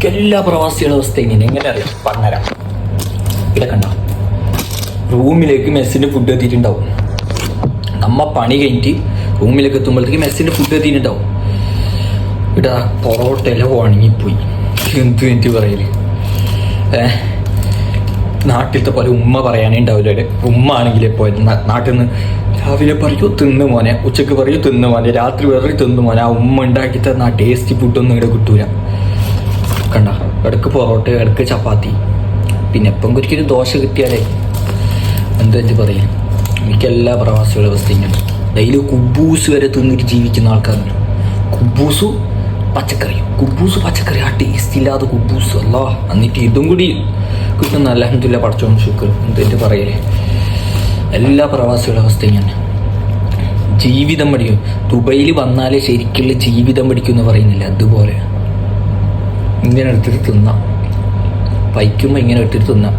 എല്ലാ പ്രവാസികളുടെ അവസ്ഥ ഇങ്ങനെ എങ്ങനെ അറിയാം പറഞ്ഞുതരാം. ഇവിടെ കണ്ട റൂമിലേക്ക് മെസ്സിൻ്റെ ഫുഡ് എത്തിയിട്ടുണ്ടാവും. നമ്മ പണി കഴിഞ്ഞിട്ട് റൂമിലേക്ക് എത്തുമ്പോഴത്തേക്ക് മെസ്സിൻ്റെ ഫുഡ് എത്തിയിട്ടുണ്ടാവും. ഇവിടെ പൊറോട്ടയെല്ലാം ഉണങ്ങിപ്പോയി. എന്ത് പറയല് നാട്ടിലത്തെ പോലെ ഉമ്മ പറയാനേ ഉണ്ടാവില്ല. ഇവിടെ ഉമ്മ ആണെങ്കിൽ പോയത് നാട്ടിൽ നിന്ന് രാവിലെ പറയൂ തിന്നു മോനെ, ഉച്ചക്ക് പറയൂ തിന്നു മോനെ, രാത്രി വേറെ തിന്നു മോനെ. ആ ഉമ്മ ഉണ്ടാക്കി തന്ന ആ ടേസ്റ്റി ഫുഡൊന്നും ഇവിടെ കിട്ടൂല. കണ്ട ഇടക്ക് പൊറോട്ട, ഇടക്ക് ചപ്പാത്തി, പിന്നെ എപ്പം ഒരിക്കലും ദോശ കിട്ടിയാലേ എന്താ പറയും. എനിക്ക് എല്ലാ പ്രവാസികളുടെ അവസ്ഥയും ഡെയിലി കുബൂസ് വരെ തിന്നിട്ട് ജീവിക്കുന്ന ആൾക്കാരുണ്ട്. കുബൂസ് പച്ചക്കറി ആ ടേസ്റ്റ് ഇല്ലാതെ കുബൂസ് അല്ല. എന്നിട്ട് ഇതും കൂടി കിട്ടുന്ന അൽഹംദുലില്ലാ പടച്ചോൻ ശുക്ർ. എന്തെന്ന് പറയലേ എല്ലാ പ്രവാസികളുടെ അവസ്ഥയും ഞാൻ ജീവിതം പഠിക്കും. ദുബൈയിൽ വന്നാലേ ശരിക്കുള്ള ജീവിതം പഠിക്കും എന്ന് പറയുന്നില്ല, അതുപോലെ ഇങ്ങനെ എടുത്തിട്ട് തിന്നാം. പൈക്കുമ്പോൾ ഇങ്ങനെ എടുത്തിട്ട് തിന്നാം.